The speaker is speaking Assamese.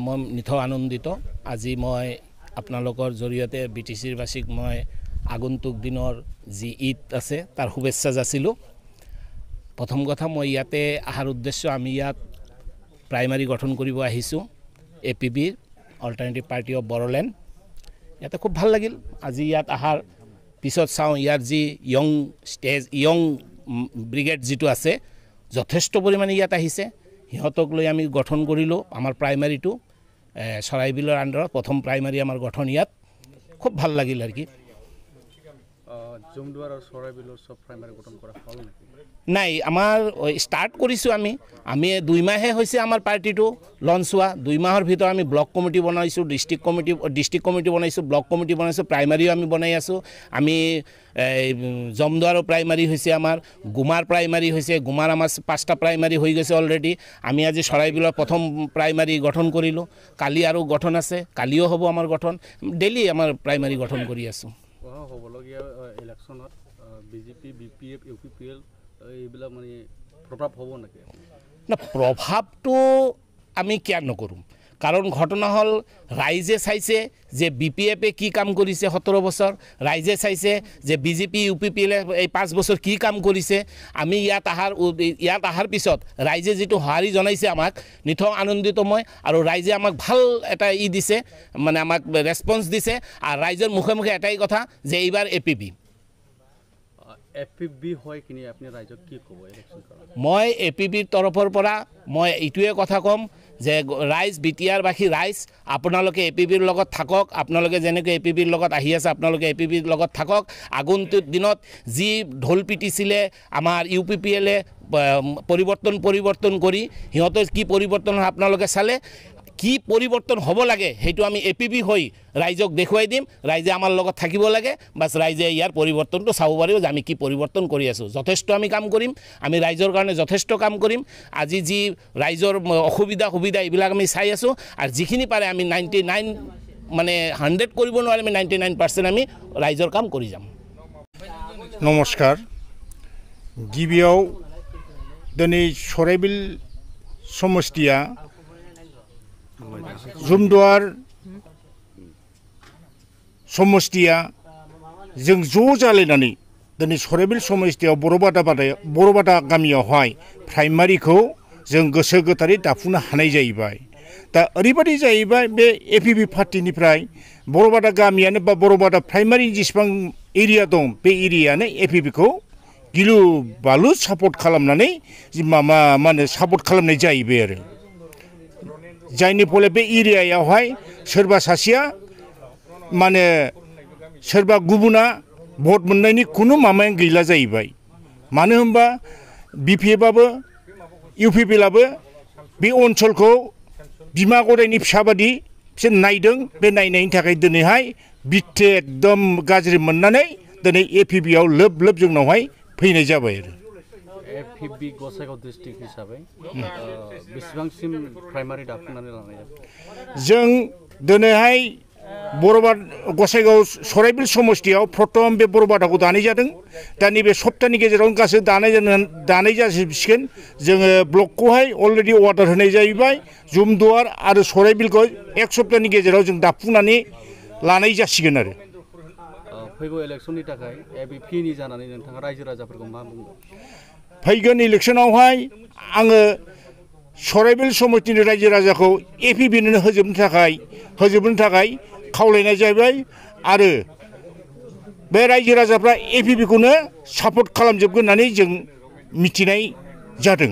মই নিথৌ আনন্দিত আজি মই আপোনালোকৰ জৰিয়তে বিটিচিৰ বাসীক মই আগন্তুক দিনৰ যি ঈদ আছে তাৰ শুভেচ্ছা যাচিলোঁ প্ৰথম কথা মই ইয়াতে আহাৰ উদ্দেশ্য আমি ইয়াত প্ৰাইমাৰী গঠন কৰিব আহিছোঁ এপিবিৰ অল্টাৰনেটিভ পাৰ্টি অফ বড়োলেণ্ড ইয়াতে খুব ভাল লাগিল আজি ইয়াত আহাৰ পিছত চাওঁ ইয়াৰ যি ইয়ং ব্ৰিগেড যিটো আছে যথেষ্ট পৰিমাণে ইয়াত আহিছে সিহঁতক লৈ আমি গঠন কৰিলোঁ আমাৰ প্ৰাইমাৰীটো চৰাইবিলৰ আণ্ডাৰত প্ৰথম প্ৰাইমাৰী আমাৰ গঠন ইয়াত খুব ভাল লাগিল আৰু কি জুমদুৱাৰ আৰু চৰাইবিলৰ সব প্ৰাইমাৰী গঠন কৰা হ'ল নেকি নাই আমাৰ ষ্টাৰ্ট কৰিছোঁ আমি 2 মাহে হৈছে আমাৰ পাৰ্টিটো লঞ্চ হোৱা 2 মাহৰ ভিতৰত আমি ব্লক কমিটি বনাইছোঁ ডিষ্ট্ৰিক্ট কমিটি বনাইছোঁ ব্লক কমিটি বনাইছোঁ প্ৰাইমাৰীও আমি বনাই আছোঁ আমি জমদুৱাৰৰ প্ৰাইমাৰী হৈছে আমাৰ গুমাৰ প্ৰাইমাৰী হৈছে গুমাৰ আমাৰ 5টা প্ৰাইমাৰী হৈ গৈছে অলৰেডি আমি আজি চৰাইবিলৰ প্ৰথম প্ৰাইমাৰী গঠন কৰিলোঁ কালি আৰু গঠন আছে কালিও হ'ব আমাৰ গঠন ডেইলি আমাৰ প্ৰাইমাৰী গঠন কৰি আছোঁ হ'বলগীয়া ইলেকশ্যনত বিজেপি বিপিএফ ইউপিপিএল এইবিলাক মানে প্ৰভাৱ হ'ব নেকি না প্ৰভাৱটো আমি কেয়াৰ নকৰোঁ কাৰণ ঘটনা হ'ল ৰাইজে চাইছে যে বিপিএফে কি কাম কৰিছে 17 বছৰ ৰাইজে চাইছে যে বিজেপি ইউপিপিএলে এই 5 বছৰ কি কাম কৰিছে আমি ইয়াত আহাৰ পিছত ৰাইজে যেটো হাৰি জনাইছে আমাক নিথৌ আনন্দিত মই আৰু ৰাইজে আমাক ভাল এটা দিছে মানে আমাক ৰেসপন্স দিছে আৰু ৰাইজৰ মুখে মুখে এটাই কথা যে এইবাৰ এপিবি হয় কিনি আপুনি ৰাইজক কি ক'ব ইলেকশ্যন মই এপিবিৰ তৰফৰ পৰা মই এইটোৱে কথা ক'ম যে ৰাইজ বিটিআৰবাসী ৰাইজ আপোনালোকে এপিবিৰ লগত থাকক আপোনালোকে যেনেকৈ এপিবিৰ লগত আহি আছে আপোনালোকে এপিবিৰ লগত থাকক আগন্তুক দিনত যি ঢোল পিটিছিলে আমাৰ ইউপিপিএলে পৰিৱৰ্তন কৰি সিহঁতৰ কি পৰিৱৰ্তন আপোনালোকে চালে কি পৰিৱৰ্তন হ'ব লাগে হেতু আমি এপিবি হৈ ৰাইজক দেখুৱাই দিম ৰাইজে আমাৰ লগত থাকিব লাগে বাস ৰাইজে ইয়াৰ পৰিৱৰ্তনটো চাব পাৰিব যে আমি কি পৰিৱৰ্তন কৰি আছো যথেষ্ট আমি কাম কৰিম আমি ৰাইজৰ কাৰণে যথেষ্ট কাম কৰিম আজি যি ৰাইজৰ অসুবিধা এইবিলাক আমি চাই আছো আৰু যিখিনি পাৰে আমি 99 মানে 100 কৰিব নোৱাৰে আমি 99% আমি ৰাইজৰ কাম কৰি যাম নমস্কাৰ গিবিয়াও দনি চৰাইবিল সমষ্টিয়া जुमदुवार समष्टिया जों ज' जालायनानै दिनै चराइबिल समष्टियाव बर'बादा गामियावहाय प्राइमारिखौ जों गोसो गोथारै दाफुंनो हानाय जाहैबाय दा ओरैबायदि जाहैबाय बे एपिबि पार्टिनिफ्राय बर'बादा गामियानो बा बर'बादा प्राइमारि जेसेबां एरिया दं बे एरियानो एपिबिखौ गिलु बालु सापर्ट खालामनानै मा होनो सापर्ट खालामनाय जाहैबाय आरो जायनि फले बे एरियायावहाय सोरबा सासेया माने सोरबा गुबुना भट मोननायनि खुनु माबायानो गैला जाहैबाय मानो होनबा बिपिएफआबो इउपिपिएलआबो बे ओनसोलखौ बिमा गदायनि फिसाबादि बिसोर नायदों बे नायनायनि थाखाय दिनैहाय बिथे एकदम गाज्रि मोननानै दिनै एपिबिआव लोब जोंनावहाय फैनाय जाबाय आरो एपिबि गसाइगाव डिस्ट्रिक्ट हिसाबै बेसेबांसिम प्राइमारि दाफुंनानै लानाय जों दिनैहाय बर'बाद गसाइगाव चराइबिल समष्टियाव प्रथम बे बर'बादाखौ दानाय जादों दा नैबे सप्ताहनि गेजेराव गासै दानाय जासिगोन जोङो ब्लकखौहाय अलरेडि अर्डार होनाय जाहैबाय जुमदुवार आरो चराइबिलखौ 1 सप्ताहनि गेजेराव जों दाफुंनानै लानाय जासिगोन आरो फैगौ इलेक्शननि थाखाय एबिपिनि जानानै नोंथाङा रायजो राजाफोरखौ मा बुंगोन फैगोन इलेक्शनावहाय आङो चराइबिल समष्टिनि रायजो राजाखौ एपिबिनो होजोबनो थाखाय खावलायनाय जाबाय आरो बे रायजो राजाफ्रा एपिबिखौनो सापर्ट खालामजोबगोन होननानै जों मिथिनाय जादों।